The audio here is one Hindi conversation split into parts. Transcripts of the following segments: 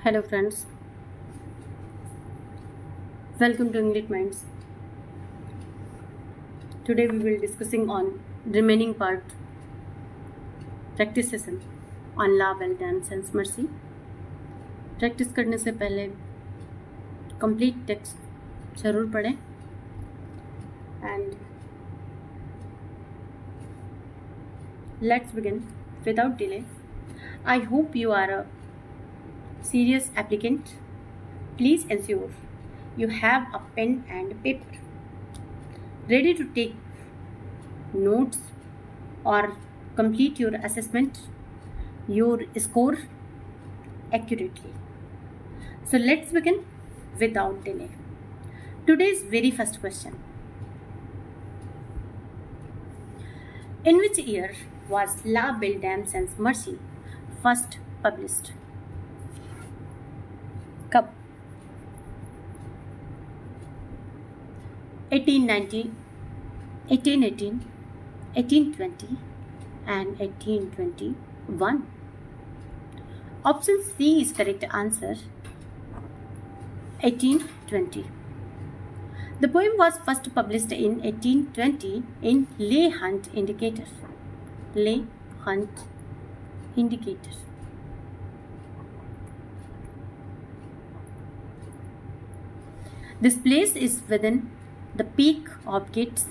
Hello friends, welcome to English Minds. Today we will discussing on remaining part practice session on love and sense mercy. Practice करने से पहले कंप्लीट टेक्स्ट जरूर पढ़ें and let's begin without delay. I hope you are a serious applicant. Please ensure you have a pen and paper ready to take notes or complete your assessment, your score accurately. So let's begin without delay. Today's very first question. In which year was La Belle Dame Sans Mercy first published? कब? 1890, 1818, 1820 and 1821. Option C is correct answer. 1820. The poem was first published in 1820 in Leigh Hunt Indicator. Leigh Hunt Indicator. This place is within the peak of Keats'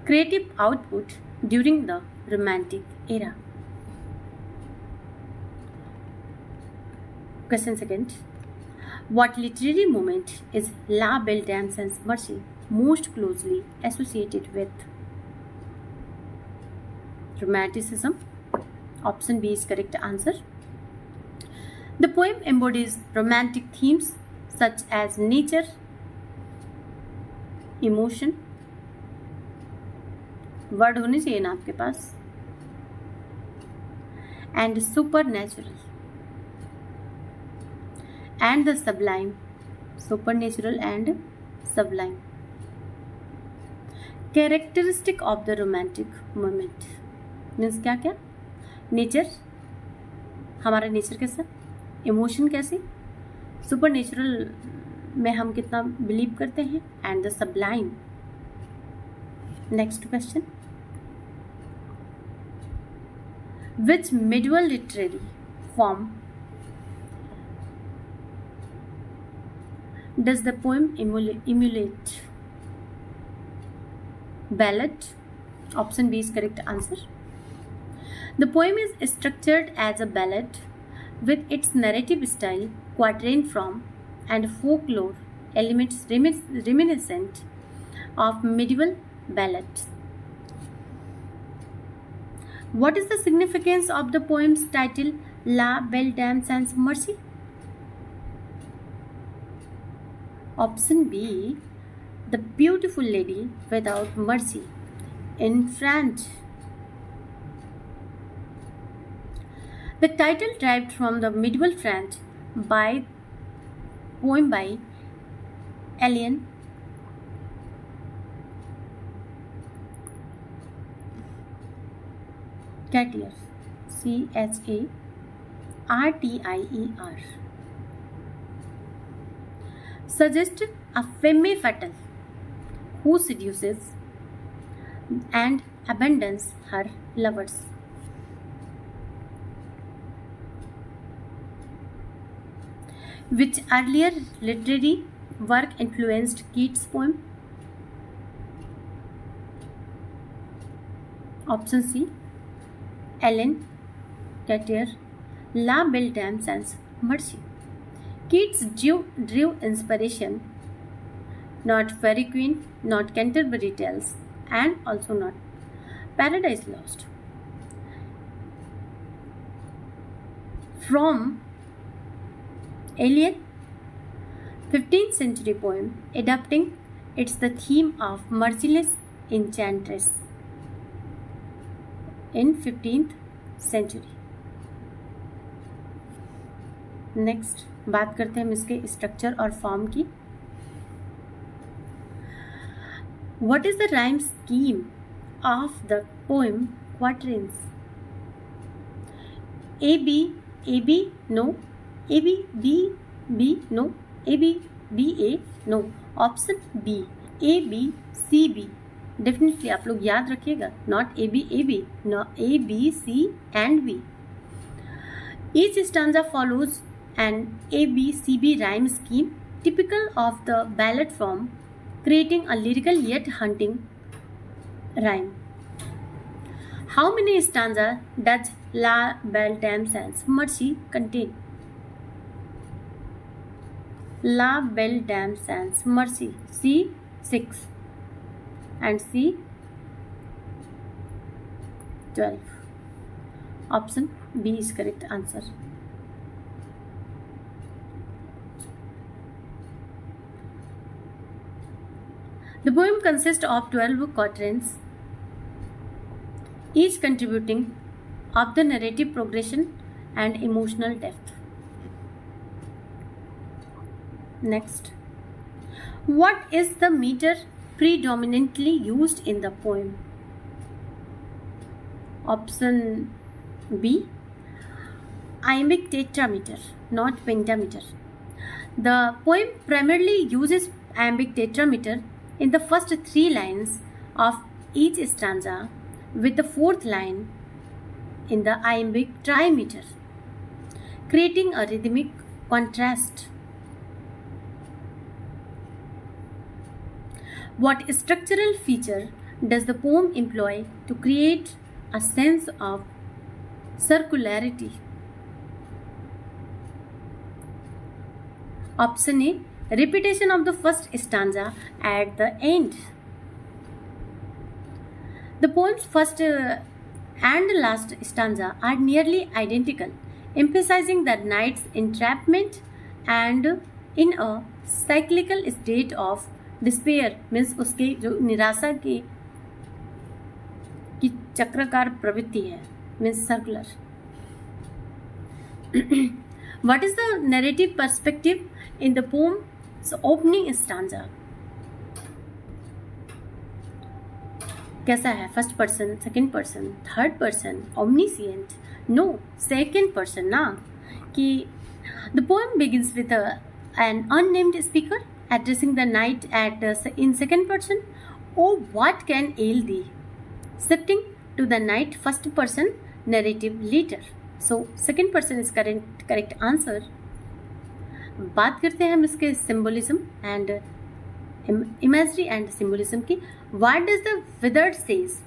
creative output during the Romantic era. Question second. What literary movement is La Belle Dame Sans Mercy most closely associated with? Romanticism. Option B is correct answer. The poem embodies romantic themes such as nature, emotion, word होने चाहिए ना आपके पास, and supernatural and the sublime. Supernatural and sublime. Characteristic of the romantic moment means क्या क्या? नेचर, हमारा नेचर कैसा, इमोशन कैसी, सुपर नेचुरल में हम कितना बिलीव करते हैं, and the sublime. Next question. Which medieval literary form does the poem emulate? Ballad. Option B is correct answer. The poem is structured as a ballad with its narrative style, quatrain form, and folklore elements reminiscent of medieval ballads. What is the significance of the poem's title La Belle Dame Sans Mercy? Option B, the beautiful lady without mercy in French. The title derived from the medieval French poem by Alain Chartier, Chartier, suggests a femme fatale who seduces and abandons her lovers. Which earlier literary work influenced Keats' poem? Option C, Alain Chartier, La Belle Dame Sans Mercy. Keats drew inspiration not Fairy Queen, not Canterbury Tales, and also not Paradise Lost from Alien, 15th century poem adapting it's the theme of merciless enchantress in 15th century. Next बात करते हैं हम इसके स्ट्रक्चर और फॉर्म की. What is the rhyme scheme of the poem Quatrains? A B, no. A B B B no, A B B A no, option B A B C B. Definitely आप लोग याद रखिएगा, not A B, no A B C and B. Each stanza follows an ABCB rhyme scheme typical of the ballad form, creating a lyrical yet haunting rhyme. How many stanzas does La Belle Dame Sans Mercy contain? La Belle Dame Sans Mercy, C 6 and C 12. Option B is correct answer. The poem consists of 12 quatrains, each contributing of the narrative progression and emotional depth. Next, what is the meter predominantly used in the poem? Option B, iambic tetrameter, not pentameter. The poem primarily uses iambic tetrameter in the first 3 lines of each stanza, with the 4th line in the iambic trimeter, creating a rhythmic contrast. What structural feature does the poem employ to create a sense of circularity? Option A, repetition of the first stanza at the end. The poem's first and last stanza are nearly identical, emphasizing the knight's entrapment and in a cyclical state of despair, means उसके जो निराशा की चक्राकार प्रवृत्ति है, means circular. What is the narrative perspective in the poem's opening stanza? कैसा है? First person, second person, third person, omniscient? No, second person ना, कि the poem begins with an unnamed speaker addressing the knight in second person. Oh, what can ail thee? Shifting to the knight first person narrative later. So second person is correct answer. बात करते हैं हम इसके symbolism and imagery and symbolism की. What does the withered says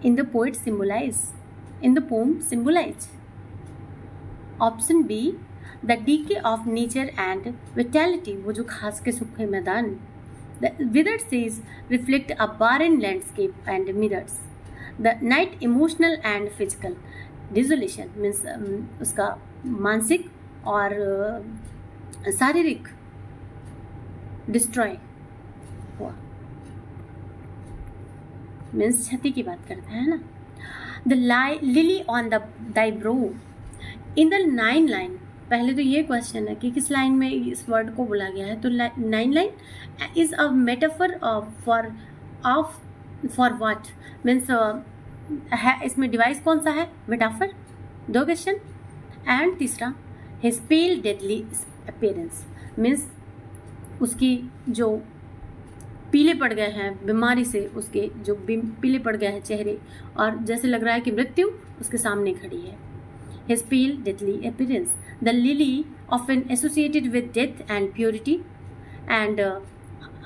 in the poet symbolize? In the poem symbolize? Option B, the decay of nature and vitality, वो जो घास के सूखे मैदान. The withered says reflect a barren landscape and mirrors the night emotional and physical desolation, means उसका मानसिक और शारीरिक डिस्ट्रॉय हुआ, मीन्स क्षति की बात करता है ना. The lily on the Dai bro in the 9 line. पहले तो ये क्वेश्चन है कि किस लाइन में इस वर्ड को बोला गया है. तो 9 line is a metaphor for what, means इसमें डिवाइस कौन सा है? मेटाफर. 2 क्वेश्चन. एंड तीसरा, हिज पेल डेडली अपीयरेंस, मीन्स उसकी जो पीले पड़ गए हैं बीमारी से, उसके जो पीले पड़ गए हैं चेहरे और जैसे लग रहा है कि मृत्यु उसके सामने खड़ी है. His pale deathly appearance, the lily often associated with death and purity, and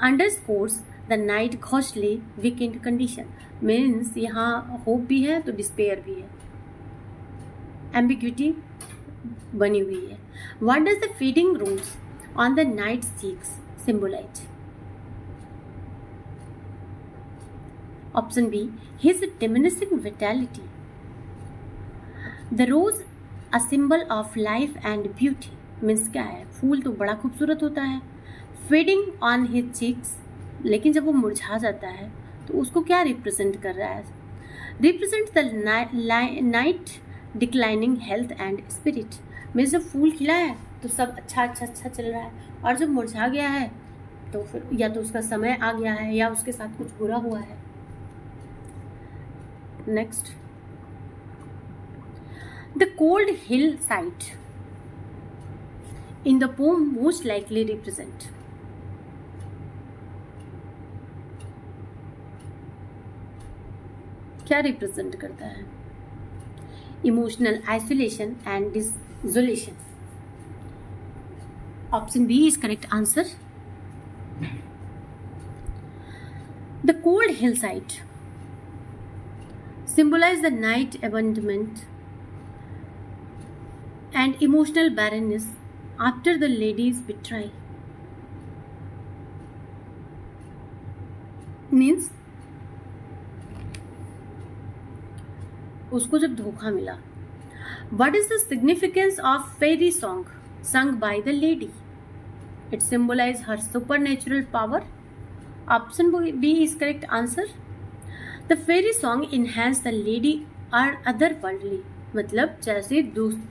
underscores the night ghostly weakened condition. Means यहाँ hope भी है तो despair भी है, ambiguity बनी हुई है. What does the feeding rose on the night's cheeks symbolize? Option B, his diminishing vitality. The rose a symbol of life and beauty, means क्या है? फूल तो बड़ा खूबसूरत होता है. Fading on his cheeks, लेकिन जब वो मुरझा जाता है तो उसको क्या रिप्रेजेंट कर रहा है? Represent the night declining health and spirit. Means जब फूल खिला है तो सब अच्छा चल रहा है, और जब मुरझा गया है तो फिर या तो उसका समय आ गया है या उसके साथ कुछ बुरा हुआ है. Next, the cold hillside in the poem most likely represent? क्या रिप्रेजेंट करता है? Emotional isolation and desolation. Option B is correct answer. The cold hillside symbolize the night abandonment and emotional barrenness after the lady's betrayal. Means उसको जब धोखा मिला. What is the significance of fairy song sung by the lady? It symbolizes her supernatural power. Option B is correct answer. The fairy song enhance the lady or otherworldly. मतलब जैसे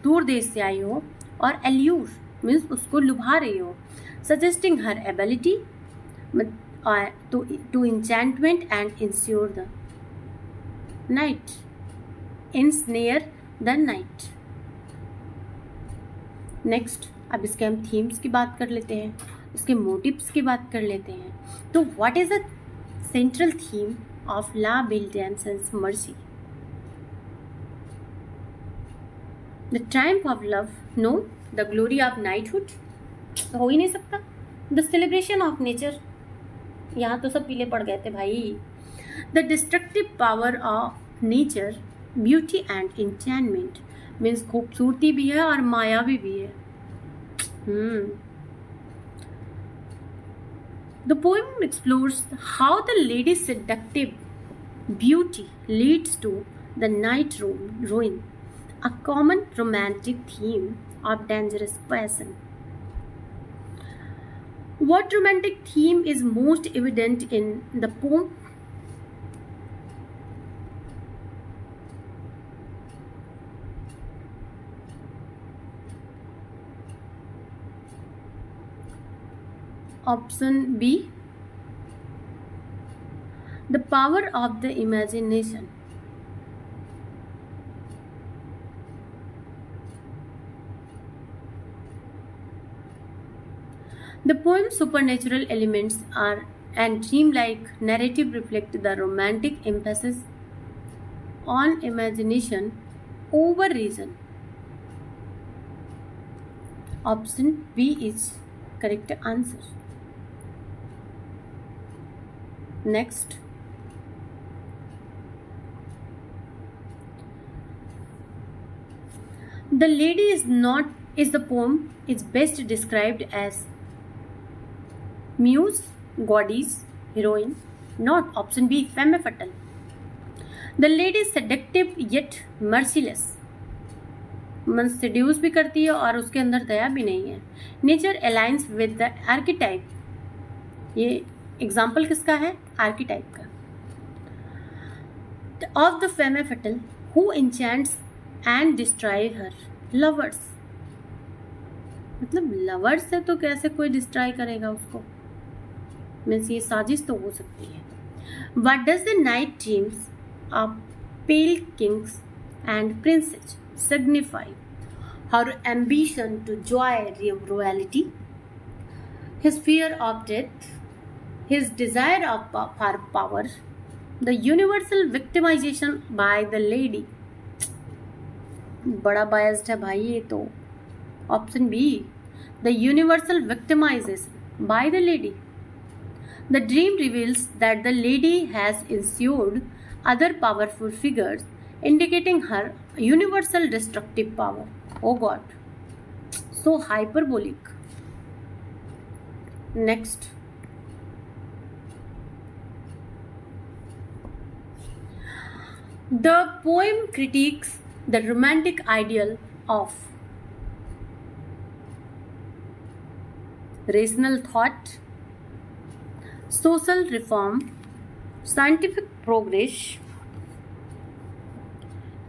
दूर देश से आई हो और allure means उसको लुभा रही हो, suggesting her ability to enchantment and ensure the night. Ensnare the night. Next, अब इसके हम थीम्स की बात कर लेते हैं, इसके मोटिव्स की बात कर लेते हैं. तो what is the central theme of La Belle जैनसन्स Merci? The triumph of love, no. The glory of knighthood, हो ही नहीं सकता. द सेलिब्रेशन ऑफ नेचर, यहाँ तो सब पीले पड़ गए थे भाई. The destructive power of nature, beauty and enchantment means खूबसूरती भी है और मायावी भी है. The poem explores how the lady's seductive beauty leads to the night ruin, a common romantic theme of dangerous passion. What romantic theme is most evident in the poem? Option B, the power of the imagination. The poem's supernatural elements and dreamlike narrative reflect the romantic emphasis on imagination over reason. Option B is correct answer. Next, the lady is the poem is best described as muse, goddess, heroine, not. Option B, femme fatale. The lady is seductive yet merciless. मन seduce भी करती है और उसके अंदर दया भी नहीं है. Nature aligns with the archetype. ये एग्जाम्पल किसका है? आर्किटाइप का. Of the femme fatale who enchants and destroy her lovers. मतलब लवर्स है तो कैसे कोई डिस्ट्रॉय करेगा उसको? मीन्स ये साजिश तो हो सकती है. What does the knight dreams of pale kings and princes signify? Her ambition to joy royalty, his fear of death, his desire for power, the universal victimization by the lady. बड़ा biased है भाई ये तो. Option B, the universal victimization by the lady. The dream reveals that the lady has ensured other powerful figures, indicating her universal destructive power. Oh God, so hyperbolic. Next, the poem critiques the romantic ideal of rational thought, social reform, scientific progress,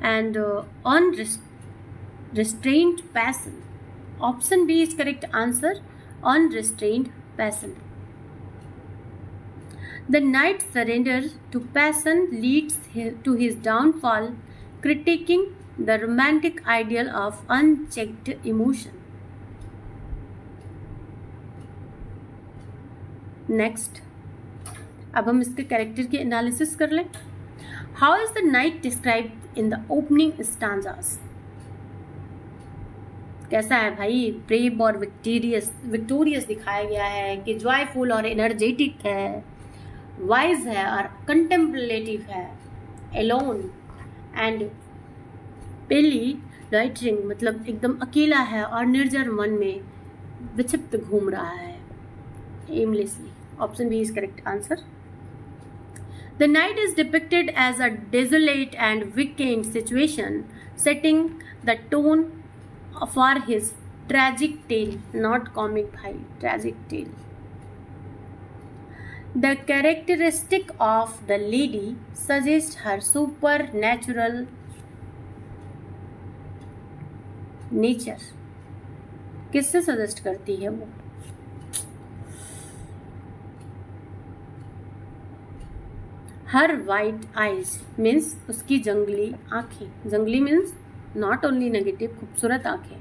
and unrestrained passion. Option B is correct answer. Unrestrained passion. The knight's surrender to passion leads to his downfall, critiquing the romantic ideal of unchecked emotion. Next, अब हम इसके कैरेक्टर की एनालिसिस कर लें. How is the knight described in the opening stanzas? कैसा है भाई? ब्रेव और विक्टोरियस दिखाया गया है कि जॉयफुल और एनर्जेटिक है, वाइज है और कंटेम्पलेटिव है, एलोन एंड पेली लॉइटरिंग मतलब एकदम अकेला है और निर्जर मन में विक्षिप्त घूम रहा है aimlessly. Option B is correct answer. The night is depicted as a desolate and vacant situation, setting the tone for his tragic tale, not comic bhai, tragic tale. The characteristic of the lady suggests her supernatural nature. किससे सजेस्ट करती है वो? हर वाइट आइज मीन्स उसकी जंगली आंखें. जंगली मीन्स नॉट ओनली नेगेटिव, खूबसूरत आंखें.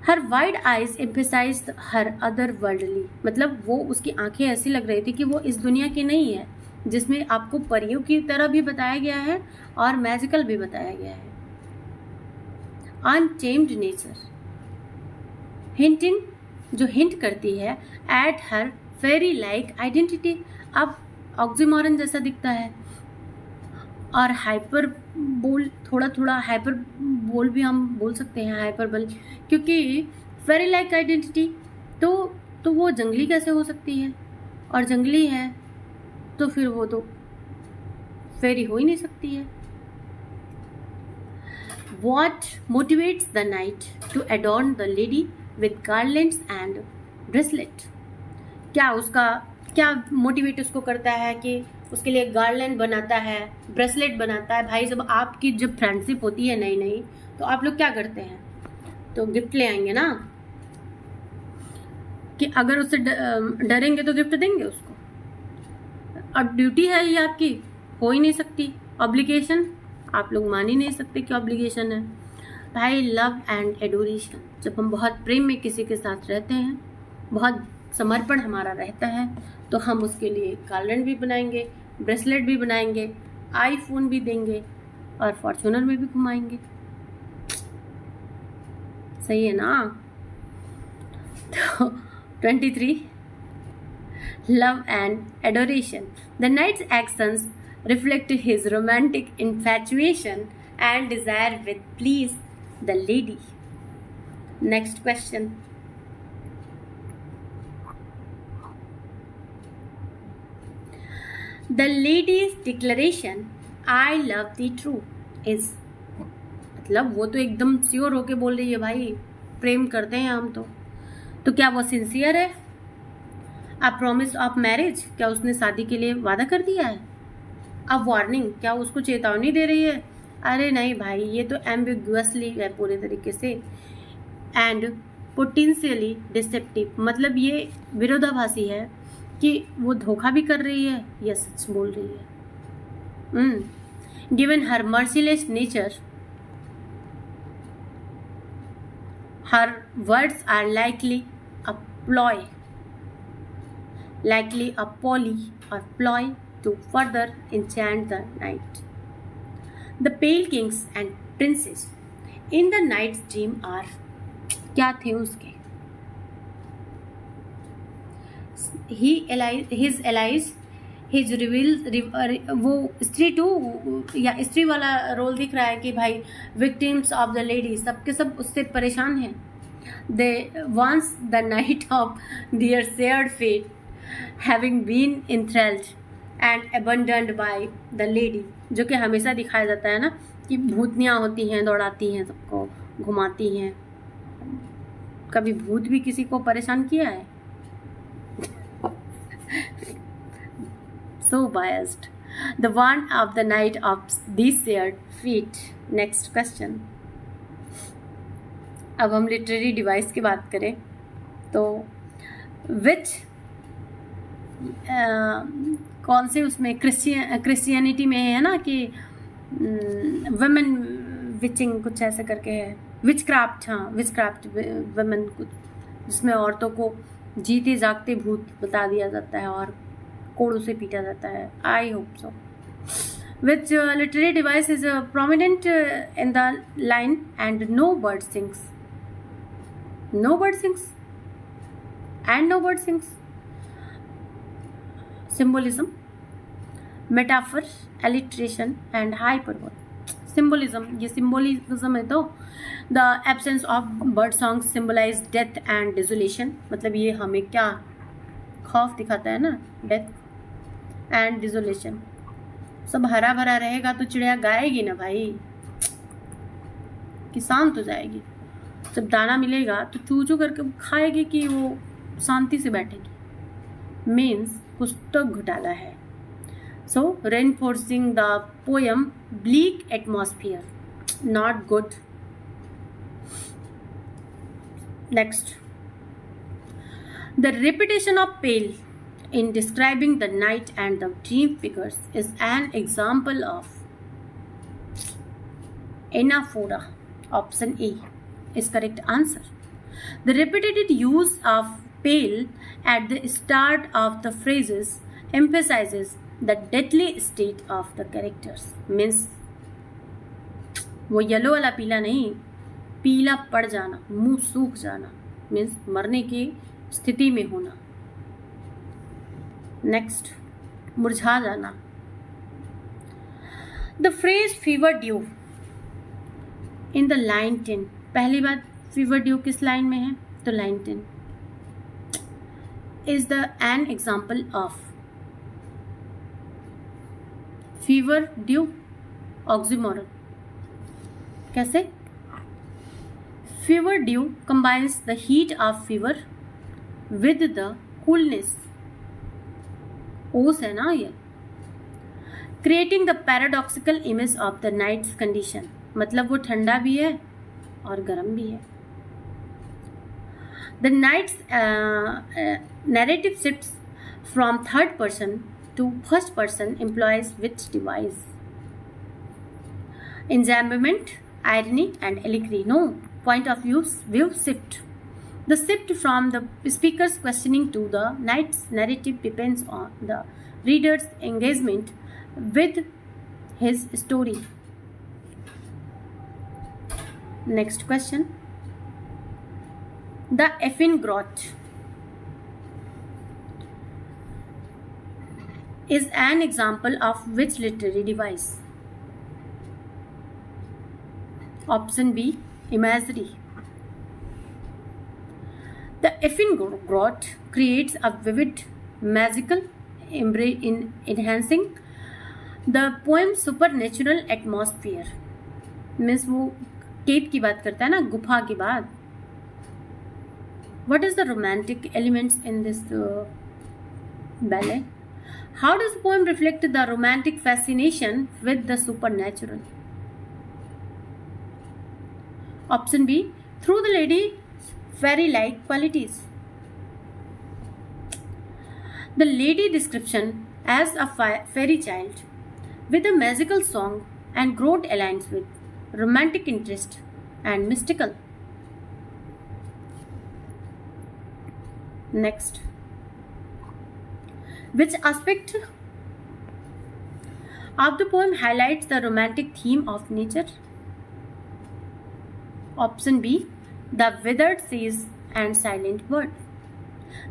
हर वाइड आइज एम्फेसाइज हर अदर वर्ल्डली मतलब वो उसकी आंखें ऐसी लग रही थी कि वो इस दुनिया की नहीं है, जिसमें आपको परियों की तरह भी बताया गया है और मैजिकल भी बताया गया है. अनटेम्ड नेचर हिंटिंग जो हिंट करती है at her fairy like identity. अब ऑक्सीमोरन जैसा दिखता है. और हाइपर बोल, थोड़ा थोड़ा हाइपर बोल भी हम बोल सकते हैं, हाइपरबल, क्योंकि फेरी लाइक आइडेंटिटी तो वो जंगली कैसे हो सकती है? और जंगली है तो फिर वो तो फेरी हो ही नहीं सकती है. What motivates the knight to adorn the lady with garlands and bracelet? क्या मोटिवेट उसको करता है कि उसके लिए गार्लैंड बनाता है, ब्रेसलेट बनाता है? भाई जब आपकी जब फ्रेंडशिप होती है नई नई तो आप लोग क्या करते हैं? तो गिफ्ट ले आएंगे ना, कि अगर उससे डरेंगे तो गिफ्ट देंगे उसको. अब ड्यूटी है ये आपकी, हो ही नहीं सकती. ऑब्लिगेशन आप लोग मान ही नहीं सकते कि ऑब्लिगेशन है. भाई लव एंड एडोरेशन, जब हम बहुत प्रेम में किसी के साथ रहते हैं, बहुत समर्पण हमारा रहता है, तो हम उसके लिए गार्लैंड भी बनाएंगे, ब्रेसलेट भी बनाएंगे, आईफोन भी देंगे और फॉर्च्यूनर में भी घुमाएंगे. सही है ना? तो 23 love and adoration. The knight's actions reflect his romantic infatuation and desire with please the lady. Next question. The lady's declaration I love thee true is मतलब वो तो एकदम श्योर होके बोल रही है भाई, प्रेम करते हैं हम तो क्या वो सिंसियर है? A promise of marriage, क्या उसने शादी के लिए वादा कर दिया है? अब वार्निंग, क्या उसको चेतावनी दे रही है? अरे नहीं भाई, ये तो एम्बिगुअसली है पूरे तरीके से. एंड पोटेंशियली डिसेप्टिव मतलब ये विरोधाभासी है कि वो धोखा भी कर रही है या सच बोल रही है. Given her merciless nature, her words are likely a ploy, likely a poly or ploy to further enchant the night. The pale kings and princes in the night's dream are क्या थे उसके? His allies, his reveals वो स्त्री टू या स्त्री वाला रोल दिख रहा है कि भाई victims of the lady सबके सब उससे परेशान हैं. They once the night of their shared fate having been enthralled and abandoned by the lady, जो कि हमेशा दिखाया जाता है ना कि भूतनियाँ होती हैं, दौड़ाती हैं, सबको घुमाती हैं. कभी भूत भी किसी को परेशान किया है? So biased. The one of the night of these shared feet. Next question. अब हम लिटरेरी डिवाइस की बात करें तो विच कौन से उसमें क्रिश्चियनिटी में है ना कि वुमेन विचिंग कुछ ऐसे करके है, विच क्राफ्ट. हाँ, विच क्राफ्ट वुमेन कुछ, जिसमें औरतों को जीते जागते भूत बता दिया जाता है और कोड़ों से पीटा जाता है. I hope so. Which literary device is prominent in the line and no bird sings? No bird sings and no bird sings. Symbolism, metaphor, alliteration and hyperbole. Symbolism, ये symbolism है तो the absence of bird songs symbolize death and desolation. मतलब ये हमें क्या खौफ दिखाता है ना, death and desolation. सब हरा भरा रहेगा तो चिड़िया गाएगी ना भाई, किसान तो जाएगी. जब दाना मिलेगा तो चू चू करके खाएगी कि वो शांति से बैठेगी. मीन्स कुछ तो घोटाला है. So reinforcing the poem bleak atmosphere, not good. Next, the repetition of pale in describing the night and the dream figures is an example of anaphora. Option A is correct answer. The repeated use of pale at the start of the phrases emphasizes the deadly state of the characters. Means वो येलो वाला पीला नहीं, पीला पड़ जाना, मुंह सूख जाना, मीन्स मरने की स्थिति में होना. नेक्स्ट, मुरझा जाना. The phrase fever due in the line 10. पहली बात, फीवर ड्यू किस लाइन में है? तो line 10. Is the an example of fever dew oxymoron. कैसे? Fever dew combines the heat of fever with the coolness. ओस है ना ये. Creating the paradoxical image of the knight's condition. मतलब वो ठंडा भी है और गर्म भी है. The knight's narrative shifts from third person to first person employs which device? enjambment, irony and allegory. No, point of view shift. The shift from the speaker's questioning to the night's narrative depends on the reader's engagement with his story. Next question. The Effin Grot is an example of which literary device? Option B, imagery. The Effin Grot creates a vivid, magical embrace in enhancing the poem's supernatural atmosphere. Means वो केव की बात करता है ना, गुफा की बात. What is the romantic elements in this ballet? How does the poem reflect the romantic fascination with the supernatural? Option B, through the lady fairy-like qualities. The lady description as a fairy child with a magical song and Grot aligns with romantic interest and mystical. Next, which aspect of the poem highlights the romantic theme of nature? Option B, the withered seas and silent bird.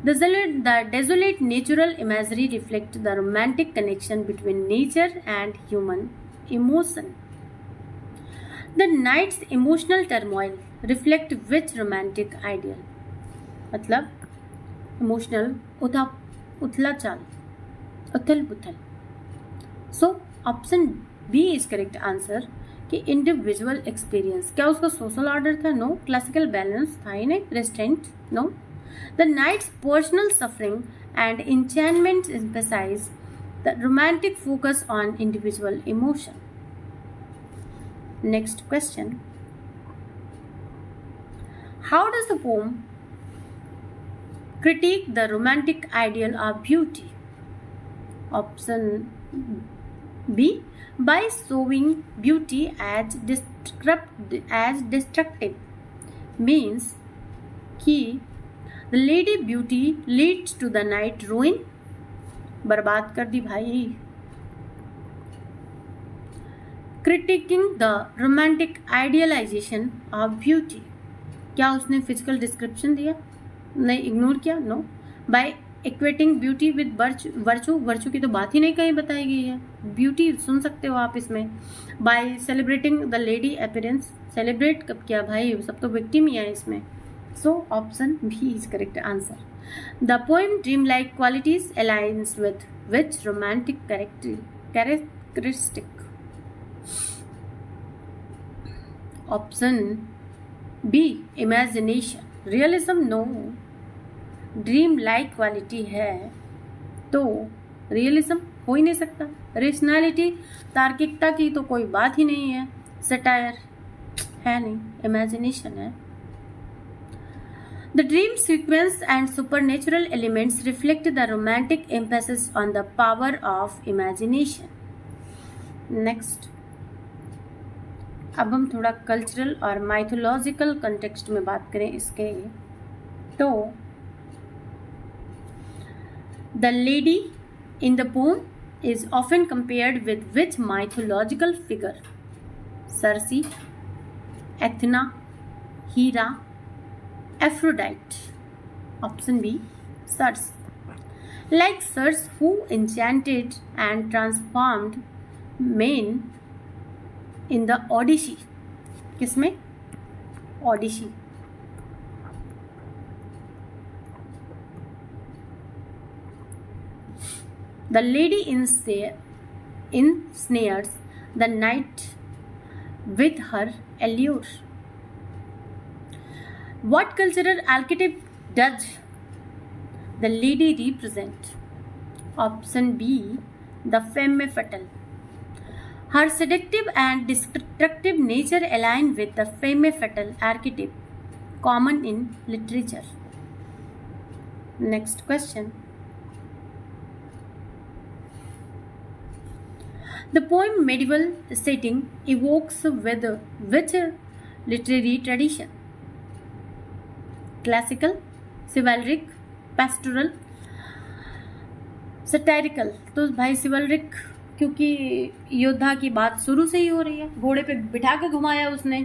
The desolate natural imagery reflects the romantic connection between nature and human emotion. The night's emotional turmoil reflect which romantic ideal? मतलब emotional उथला चाल, उथल पुथल. So option B is correct answer. कि इंडिविजुअल एक्सपीरियंस. क्या उसका सोशल ऑर्डर था? नो. क्लासिकल बैलेंस था ही नहीं. Restraint? No. The knight's personal suffering and enchantment emphasize the romantic focus on individual emotion. Next question. How does the poem critique the romantic ideal of beauty? Option B, by showing beauty as destructive. Means कि the lady beauty leads to the knight ruin, बर्बाद कर दी भाई। Critiquing the romantic idealisation of beauty, क्या उसने फिजिकल डिस्क्रिप्शन दिया? नहीं, इग्नोर किया। No. By equating beauty with virtue, virtue की तो बात ही नहीं कहीं बताई गई है। ब्यूटी सुन सकते हो आप इसमें। By celebrating the lady appearance, celebrate कब किया भाई, सब तो विक्टिम ही है इसमें। So option B is correct answer. The poem dream like qualities aligns with which romantic characteristic? Option B imagination. Realism no, dream like quality है तो रियलिज्म हो ही नहीं सकता। रेशनैलिटी, तार्किकता की तो कोई बात ही नहीं है। सटायर है नहीं, इमेजिनेशन है। The dream sequence and supernatural elements reflect the romantic emphasis on the power of imagination. Next, अब हम थोड़ा कल्चरल और माइथोलॉजिकल कंटेक्स्ट में बात करें इसके, तो the lady in the poem is often compared with which mythological figure? Circe, Athena, Hera, Aphrodite? Option B Circe. Like Circe who enchanted and transformed men in the Odyssey, किसमें? Odyssey. The lady ensnares the night with her allure. What cultural archetype does the lady represent? Option B, the femme fatale. Her seductive and destructive nature align with the femme fatale archetype common in literature. Next question. The poem Medieval Setting evokes with which literary tradition? Classical, chivalric, pastoral, satirical? तो भाई chivalric, क्योंकि योद्धा की बात शुरू से ही हो रही है, घोड़े पे बिठा के घुमाया उसने।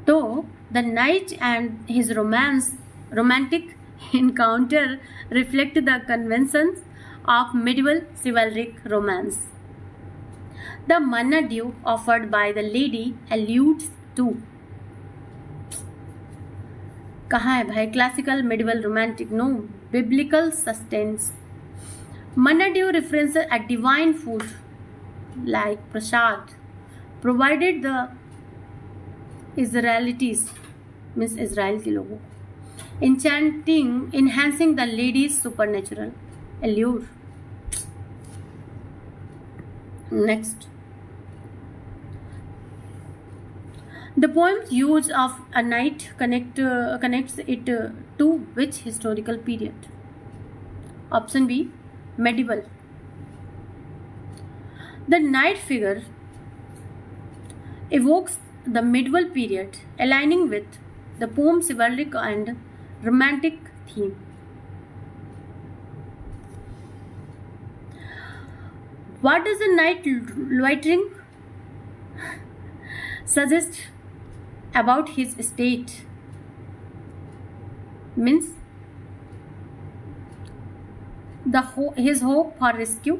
तो the night and his romantic encounter reflect the conventions of medieval chivalric romance. The manna dew offered by the lady alludes to, कहाँ है भाई? Classical, medieval, romantic? No. Biblical sustenance. Manna dew references a divine food like prasad provided the Israelites, means Israel के लोगों, enhancing the lady's supernatural allure. Next, the poem's use of a knight connects it to which historical period? Option B, medieval. The knight figure evokes the medieval period, aligning with the poem's chivalric and romantic theme. What does the night loitering suggest about his state? Means his hope for rescue.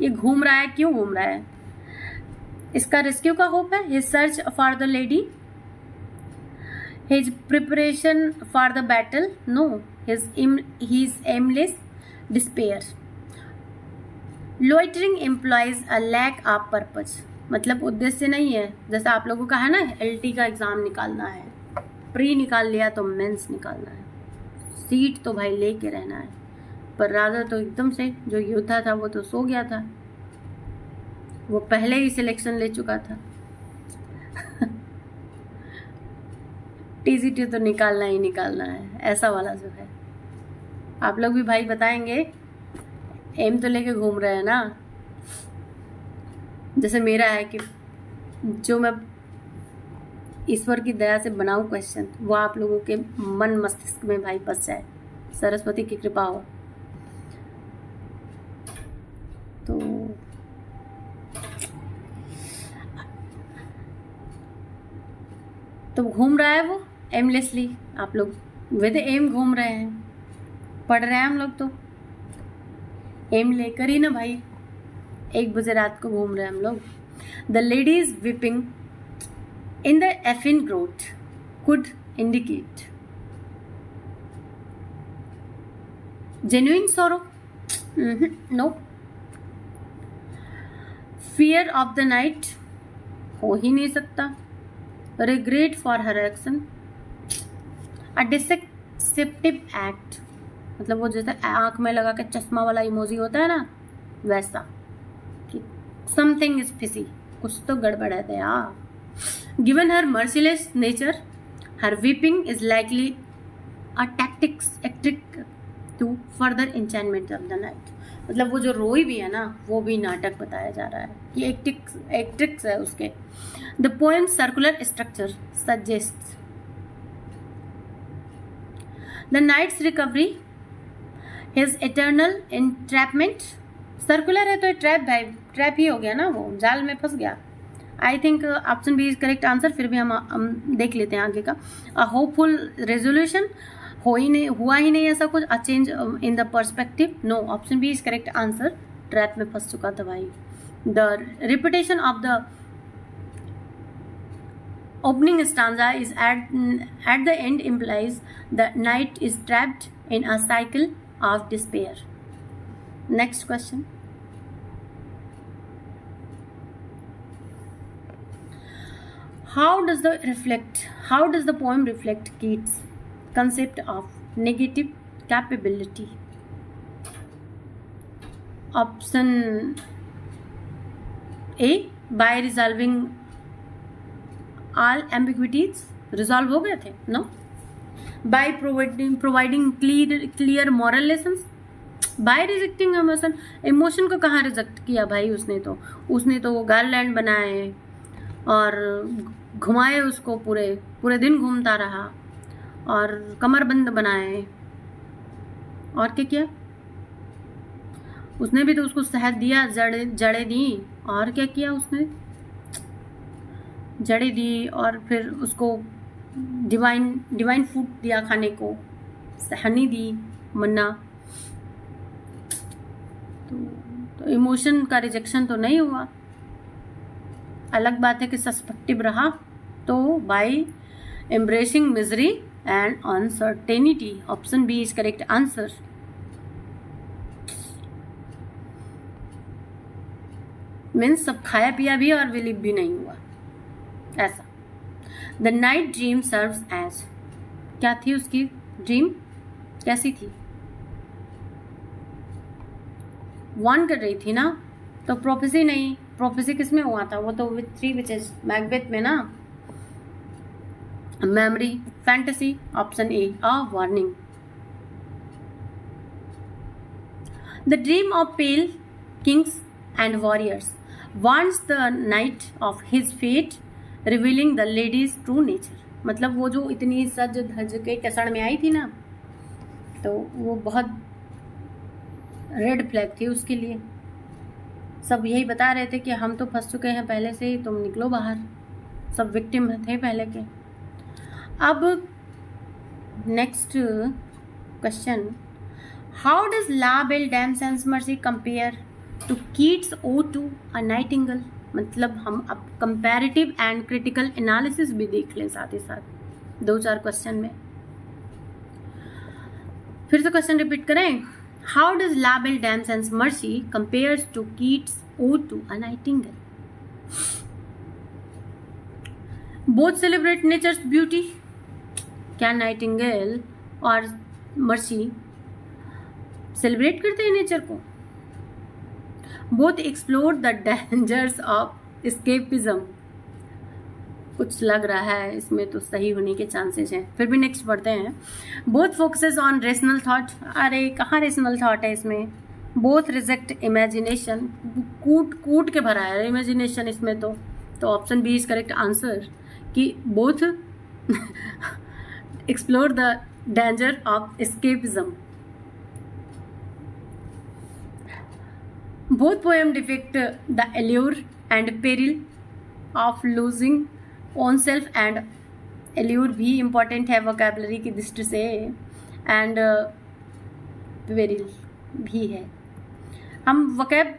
ये घूम रहा है, क्यों घूम रहा है? इसका रेस्क्यू का होप है। His search for the lady, his preparation for the battle, no, his aimless despair. Loitering employs a lack of purpose, मतलब उद्देश्य नहीं है। जैसा आप लोगों का है ना, LT का एग्ज़ाम निकालना है, प्री निकाल लिया तो मेंस निकालना है, सीट तो भाई लेके रहना है। पर राजा तो एकदम से, जो योद्धा था वो तो सो गया था, वो पहले ही सिलेक्शन ले चुका था। TCT तो निकालना ही निकालना है, ऐसा वाला जो है। आप लोग भी भाई बताएंगे, एम तो लेके घूम रहे हैं ना। जैसे मेरा है कि जो मैं ईश्वर की दया से बनाऊं क्वेश्चन, वो आप लोगों के मन मस्तिष्क में भाई बस जाए, सरस्वती की कृपा हो। तो घूम रहा है वो एमलेसली, आप लोग विद एम घूम रहे हैं, पढ़ रहे हैं हम लोग तो एम लेकर ही ना भाई, 1 बजे रात को घूम रहे हैं हम लोग। The lady's weeping in the elfin grot could indicate genuine sorrow, no. Fear of the knight हो ही नहीं सकता। Regret for her action, a deceptive act, मतलब वो जैसे आंख में लगा के चश्मा वाला इमोजी होता है ना, वैसा कि समथिंग इज फिशी, कुछ तो गड़बड़ है दया। Given her merciless nature, her weeping is likely a tactic to further enchantment of the knight, मतलब वो जो रोई भी है ना, वो भी नाटक बताया जा रहा है कि एक ट्रिक्स है उसके। The poem circular structure suggests the knight's recovery, his eternal entrapment. Circular है तो ट्रैप ही हो गया ना, वो जाल में फंस गया। I think option B is correct answer. फिर भी हम देख लेते हैं आगे का। अ होपफुल रेजोल्यूशन, हुआ ही नहीं ऐसा कुछ। A change in the perspective, no. Option B is correct answer, trap में फंस चुका था भाई। The repetition of the opening stanza is at the end implies the knight is trapped in a cycle of despair. Next question. How does the poem reflect Keats' concept of negative capability? Option A, by resolving all ambiguities, resolve हो गए थे, no. By providing clear moral lessons, by rejecting emotion. Emotion को कहाँ रिजेक्ट किया भाई उसने तो वो गार्लैंड बनाए और घुमाए उसको, पूरे दिन घूमता रहा और कमरबंद बनाए, और क्या किया उसने भी तो उसको शहद दिया, जड़े दी, और क्या किया उसने, जड़ें दी और फिर उसको डिवाइन फूड दिया खाने को, हनी दी, मन्ना। तो इमोशन का रिजेक्शन तो नहीं हुआ। अलग बात है कि सस्पेक्टिव रहा, तो by embracing misery and uncertainty. Option B is correct answer. Means सब खाया पिया भी और बिलीव भी नहीं हुआ ऐसा। The knight dream serves as, क्या थी उसकी ड्रीम, कैसी थी, वार्न कर रही थी ना, तो प्रोफेसी नहीं। प्रोफेसी किसमें हुआ था, वो तो विथ 3 विचेस मैकबेथ में ना। Memory, fantasy, option A a warning. The dream of pale kings and warriors warns the knight of his fate, revealing the lady's true nature. मतलब वो जो इतनी सज धज के टसड़ में आई थी ना, तो वो बहुत रेड फ्लैग थी उसके लिए। सब यही बता रहे थे कि हम तो फंस चुके हैं पहले से ही, तुम निकलो बाहर। सब विक्टिम थे पहले के। अब next question, how does la belle dame sans merci compare to Keats ode to a nightingale. मतलब हम अब कंपैरेटिव एंड क्रिटिकल एनालिसिस भी देख लें साथ ही साथ 2-4 क्वेश्चन में। फिर से क्वेश्चन रिपीट करें। How does la belle dame sans merci compares to Keats ode to a nightingale. Both celebrate nature's beauty, क्या नाइटिंगेल और मर्सी सेलिब्रेट करते हैं नेचर को। Both explore the dangers of escapism, कुछ लग रहा है इसमें तो सही होने के चांसेस हैं। फिर भी नेक्स्ट पढ़ते हैं। Both focuses on rational thought, अरे कहाँ रेशनल थॉट है इसमें। बोथ रिजेक्ट इमेजिनेशन, कूट के भरा है इमेजिनेशन इसमें तो option B is correct answer कि both explore the danger of escapism. Both poems depict the allure and peril of losing oneself, and allure भी important है vocabulary की दृष्टि से, and peril भी है. हम vocab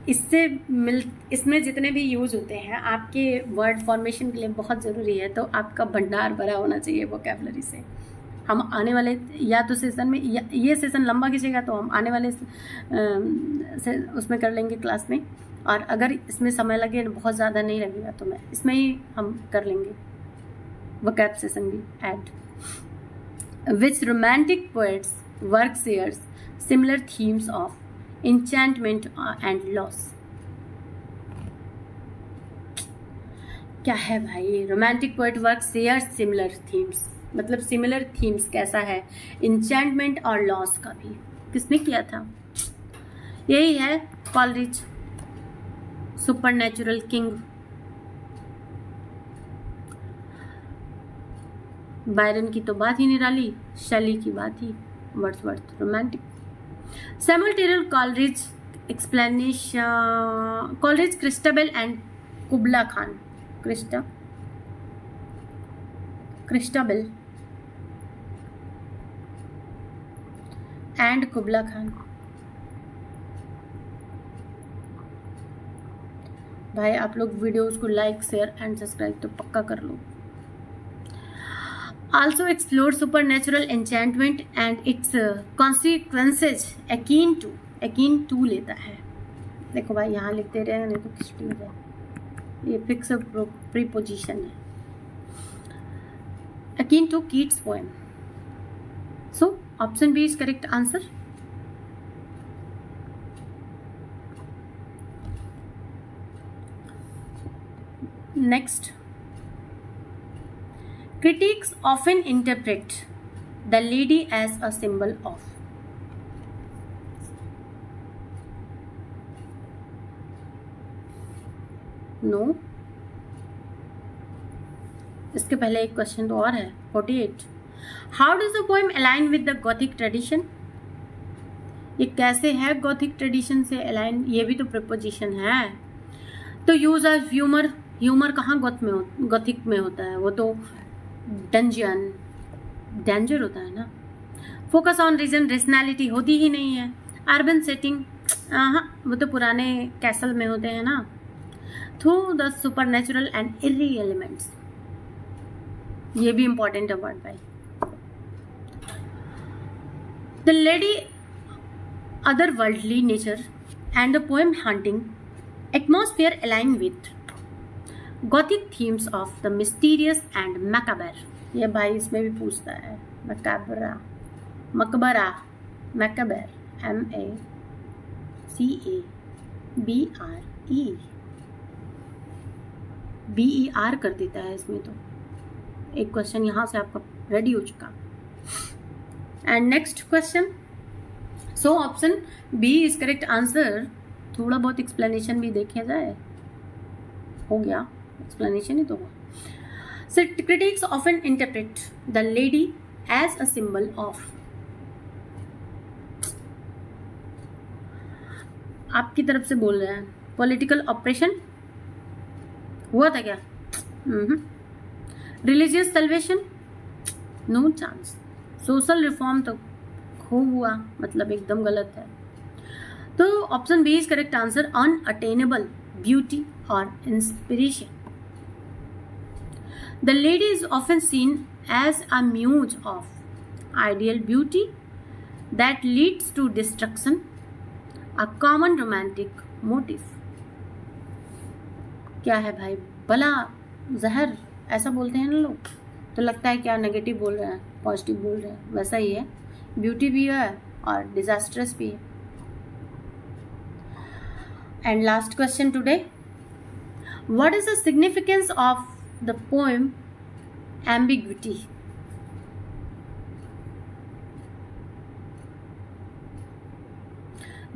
इसमें जितने भी यूज होते हैं आपके वर्ड फॉर्मेशन के लिए बहुत ज़रूरी है, तो आपका भंडार भरा होना चाहिए वोकेबलरी से. हम आने वाले या तो सेशन में ये सेशन लंबा खींचेगा तो हम आने वाले से उसमें कर लेंगे क्लास में, और अगर इसमें समय लगे बहुत ज़्यादा नहीं लगेगा तो मैं इसमें ही हम कर लेंगे वोकैब सेशन भी add. Which romantic poets work shares similar themes of enchantment and loss. क्या है भाई? Romantic poet work share similar themes, मतलब सिमिलर थीम्स कैसा है? इंचैंटमेंट और लॉस का भी. किसने किया था? यही है कॉलरिज, सुपरनैचुरल किंग. बायरन की तो बात ही निराली, शैली की बात ही Wordsworth romantic. Samuel Taylor Coleridge explanation. Coleridge, Christabel and Kubla Khan. Christabel and Kubla Khan. भाई आप लोग वीडियोस को लाइक शेयर एंड सब्सक्राइब तो पक्का कर लो. Also explore supernatural enchantment and its consequences akin to लेता है. देखो भाई यहाँ लिख दे रहे हैं, नहीं तो किस हो जाए. ये फिक्स प्रीपोजिशन है. akin to Keats poem. So option B is correct answer. Next. Critics often interpret the lady as a symbol of. No. इसके पहले एक क्वेश्चन तो और है. 48. How does the poem align with the Gothic tradition? ये कैसे है गॉथिक ट्रेडिशन से अलाइन? ये भी तो प्रपोजिशन है. तो यूज ऑफ ह्यूमर. ह्यूमर कहाँ गॉथिक में होता है? वो तो डेंजर होता है ना. फोकस ऑन रीजन, रेशनैलिटी होती ही नहीं है. अर्बन सेटिंग, हाँ वो तो पुराने कैसल में होते हैं ना. Through the supernatural and eerie elements, ये भी इंपॉर्टेंट है वर्ड भाई. The lady other worldly nature and the poem haunting atmosphere align with Gothic themes of the mysterious and macabre. ये भाई इसमें भी पूछता है. मकबरा, MACABER कर देता है इसमें. तो एक क्वेश्चन यहाँ से आपका रेडी हो चुका. And next question. So option B is correct answer. थोड़ा बहुत एक्सप्लेनेशन भी देखा जाए. हो गया एक्सप्लेनेशन ही तो हुआ. So critics often interpret the lady as a symbol of. आपकी तरफ से बोल रहे हैं पॉलिटिकल ऑपरेशन हुआ था क्या? Religious salvation, no chance. Social reform तो खूब हुआ, मतलब एकदम गलत है. तो option B is correct answer. Unattainable beauty और inspiration. The lady is often seen as a muse of ideal beauty that leads to destruction, a common romantic motive. क्या है भाई? बला जहर ऐसा बोलते हैं ना लोग, तो लगता है क्या नेगेटिव बोल रहे हैं, पॉजिटिव बोल रहे हैं. वैसा ही है, ब्यूटी भी है और डिजास्ट्रस भी है. And last question today. What is the significance of the poem ambiguity?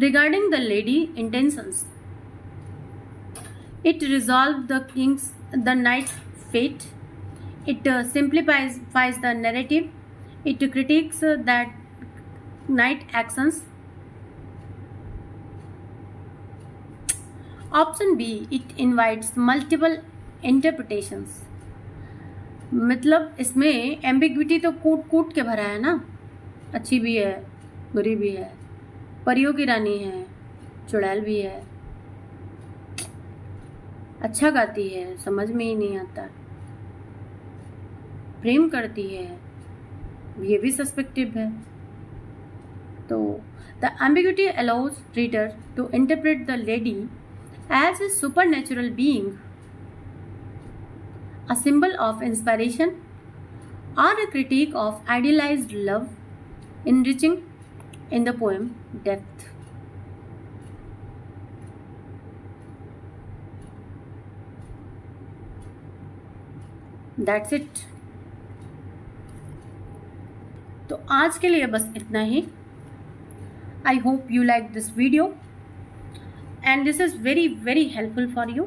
Regarding the lady intentions, it resolved the knight's fate. It simplifies the narrative. It critiques that night actions. Option B, it invites multiple interpretations. मतलब इसमें एम्बिग्विटी तो कूट कूट के भरा है ना, अच्छी भी है, बुरी भी है, परियों की रानी है, चुड़ैल भी है, अच्छा गाती है, समझ में ही नहीं आता, प्रेम करती है, ये भी सस्पेक्टिव है. तो the ambiguity allows reader to interpret the lady as a supernatural being, a symbol of inspiration, or a critique of idealized love, enriching in the poem depth. That's it. तो आज के लिए बस इतना ही. I hope you like this video. And this is very, very helpful for you.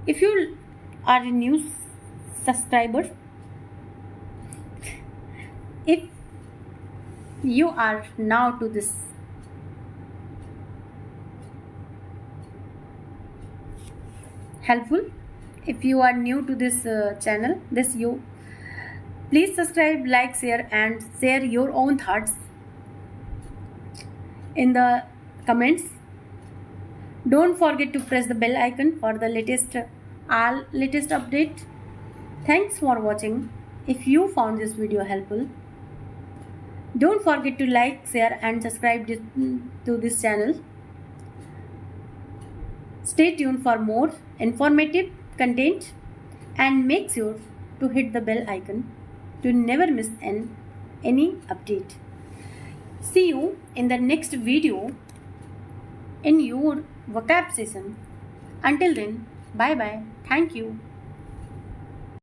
If you are a new subscriber, if you are now to this helpful, if you are new to this channel, please subscribe, like, share, and share your own thoughts in the comments. Don't forget to press the bell icon for the latest update. Thanks for watching. If you found this video helpful, don't forget to like, share, and subscribe to this channel. Stay tuned for more informative content and make sure to hit the bell icon to never miss any update. See you in the next video in your vocab session. Until then, bye bye. Thank you.